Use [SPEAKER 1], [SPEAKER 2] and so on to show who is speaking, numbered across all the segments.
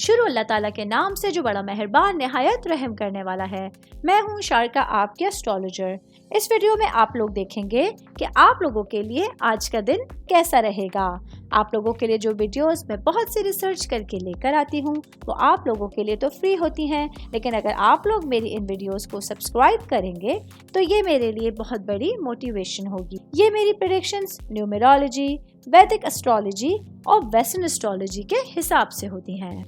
[SPEAKER 1] شروع اللہ تعالیٰ کے نام سے جو بڑا مہربان نہایت رحم کرنے والا ہے۔ میں ہوں شارکا، آپ کے اسٹرالوجر۔ اس ویڈیو میں آپ لوگ دیکھیں گے کہ آپ لوگوں کے لیے آج کا دن کیسا رہے گا۔ آپ لوگوں کے لیے جو ویڈیوز میں بہت سی ریسرچ کر کے لے کر آتی ہوں وہ آپ لوگوں کے لیے تو فری ہوتی ہیں، لیکن اگر آپ لوگ میری ان ویڈیوز کو سبسکرائب کریں گے تو یہ میرے لیے بہت بڑی موٹیویشن ہوگی۔ یہ میری پریڈکشنز نیومرولوجی، ویدک اسٹرالوجی اور ویسٹرن اسٹرالوجی کے حساب سے ہوتی ہیں۔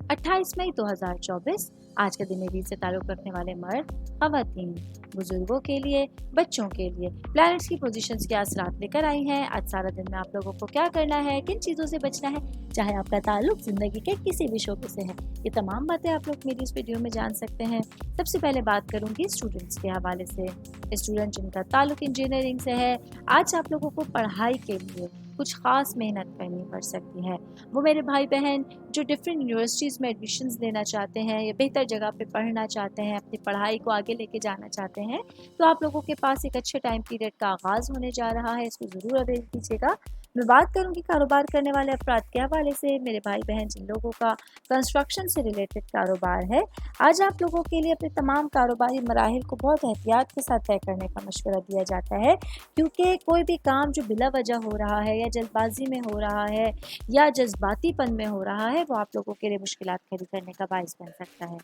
[SPEAKER 1] 28 مئی 2024 آج کے دن عید سے تعلق رکھنے والے مرد، خواتین، بزرگوں کے لیے، بچوں کے لیے پلانٹس کی پوزیشنز کے اثرات لے کر آئی ہیں۔ آج سارا دن میں آپ لوگوں کو کیا کرنا ہے، کن چیزوں سے بچنا ہے، چاہے آپ کا تعلق زندگی کے کسی بھی شعبے سے ہے، یہ تمام باتیں آپ لوگ میری اس ویڈیو میں جان سکتے ہیں۔ سب سے پہلے بات کروں گی اسٹوڈنٹس کے حوالے سے۔ اسٹوڈنٹ جن کا تعلق انجینئرنگ سے ہے، آج آپ لوگوں کو پڑھائی کے لیے کچھ خاص محنت کرنی پڑ سکتی ہے۔ وہ میرے بھائی بہن جو ڈفرینٹ یونیورسٹیز میں ایڈمیشنز لینا چاہتے ہیں یا بہتر جگہ پہ پڑھنا چاہتے ہیں، اپنی پڑھائی کو آگے لے کے جانا چاہتے ہیں، تو آپ لوگوں کے پاس ایک اچھے ٹائم پیریڈ کا آغاز ہونے جا رہا ہے، اس کو ضرور اویل کیجیے گا۔ میں بات کروں گی کاروبار کرنے والے افراد کے حوالے سے۔ میرے بھائی بہن جن لوگوں کا کنسٹرکشن سے ریلیٹڈ کاروبار ہے، آج آپ لوگوں کے لیے اپنے تمام کاروباری مراحل کو بہت احتیاط کے ساتھ طے کرنے کا مشورہ دیا جاتا ہے، کیونکہ کوئی بھی کام جو بلا وجہ ہو رہا ہے یا جلد بازی میں ہو رہا ہے یا جذباتی پن میں ہو رہا ہے، وہ آپ لوگوں کے لیے مشکلات کھڑی کرنے کا باعث بن سکتا ہے۔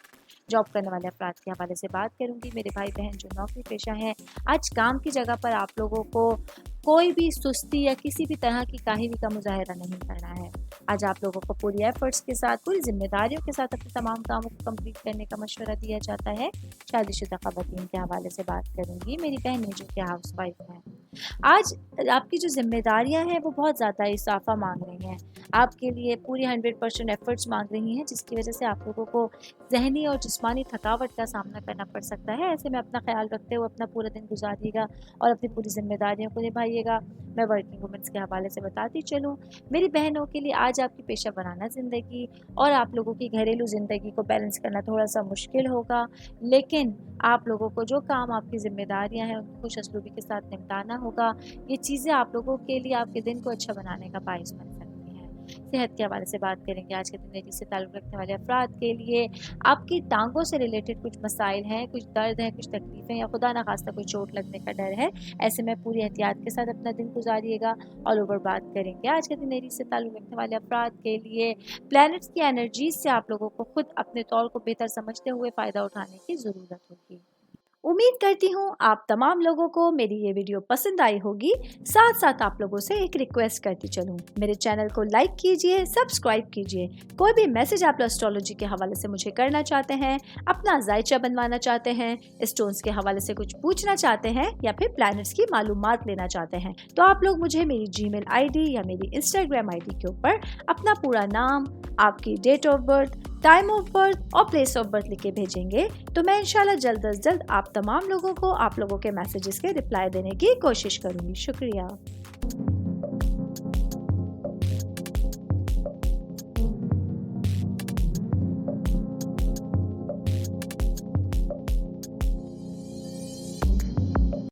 [SPEAKER 1] جاب کرنے والے افراد کے حوالے سے بات کروں گی۔ میرے بھائی بہن جو نوکری پیشہ ہیں، آج کام کی جگہ پر آپ لوگوں کو کوئی بھی سستی یا کسی بھی طرح کی کاہلی کا مظاہرہ نہیں کرنا ہے۔ آج آپ لوگوں کو پوری ایفرٹس کے ساتھ، پوری ذمہ داریوں کے ساتھ اپنے تمام کاموں کو کمپلیٹ کرنے کا مشورہ دیا جاتا ہے۔ شادی شدہ خواتین کے حوالے سے بات کروں گی۔ میری بہنیں جو کہ ہاؤس وائف ہیں، آج آپ کی جو ذمہ داریاں ہیں وہ بہت زیادہ اضافہ مانگ رہی ہیں، آپ کے لیے پوری 100% ایفرٹس مانگ رہی ہیں، جس کی وجہ سے آپ لوگوں کو ذہنی اور جسمانی تھکاوٹ کا سامنا کرنا پڑ سکتا ہے۔ ایسے میں اپنا خیال رکھتے ہوئے اپنا پورا دن گزاریے گا اور اپنی پوری ذمہ داریوں کو نبھائیے گا۔ میں ورکنگ وومنس کے حوالے سے بتاتی چلوں، میری بہنوں کے لیے آج آپ کی پیشہ ورانہ زندگی اور آپ لوگوں کی گھریلو زندگی کو بیلنس کرنا تھوڑا سا مشکل ہوگا، لیکن آپ لوگوں کو جو کام آپ کی ذمہ داریاں ہیں ان کو خوش اسلوبی کے ساتھ نمٹانا ہوگا۔ یہ چیزیں آپ لوگوں کے لیے آپ کے دن کو اچھا بنانے کا باعث بن سکتی ہیں۔ صحت کے حوالے سے بات کریں گے۔ آج کے دن جس سے تعلق رکھنے والے افراد کے لیے آپ کی ٹانگوں سے ریلیٹڈ کچھ مسائل ہیں، کچھ درد ہیں، کچھ تکلیفیں یا خدا نخواستہ کوئی چوٹ لگنے کا ڈر ہے، ایسے میں پوری احتیاط کے ساتھ اپنا دن گزاریے گا۔ آل اوور بات کریں گے آج کے دن سے تعلق رکھنے والے افراد کے لیے پلانٹس کی انرجیز سے آپ لوگوں کو خود اپنے طور کو بہتر سمجھتے ہوئے فائدہ اٹھانے کی ضرورت ہوگی۔ امید کرتی ہوں آپ تمام لوگوں کو میری یہ ویڈیو پسند آئی ہوگی۔ ساتھ ساتھ آپ لوگوں سے ایک ریکویسٹ کرتی چلوں، میرے چینل کو لائک کیجئے، سبسکرائب کیجئے۔ کوئی بھی میسج آپ اسٹرالوجی کے حوالے سے مجھے کرنا چاہتے ہیں، اپنا ذائچہ بنوانا چاہتے ہیں، اسٹونز کے حوالے سے کچھ پوچھنا چاہتے ہیں یا پھر پلانٹس کی معلومات لینا چاہتے ہیں، تو آپ لوگ مجھے میری جی میل آئی ڈی یا میری انسٹاگرام آئی ڈی کے اوپر اپنا پورا نام، آپ کی date of birth, time of birth اور پلیس آف برتھ لکھ کے بھیجیں گے تو میں انشاءاللہ جلد از جلد آپ تمام لوگوں کو آپ لوگوں کے میسیجز کے رپلائی دینے کی کوشش کروں گی۔ شکریہ۔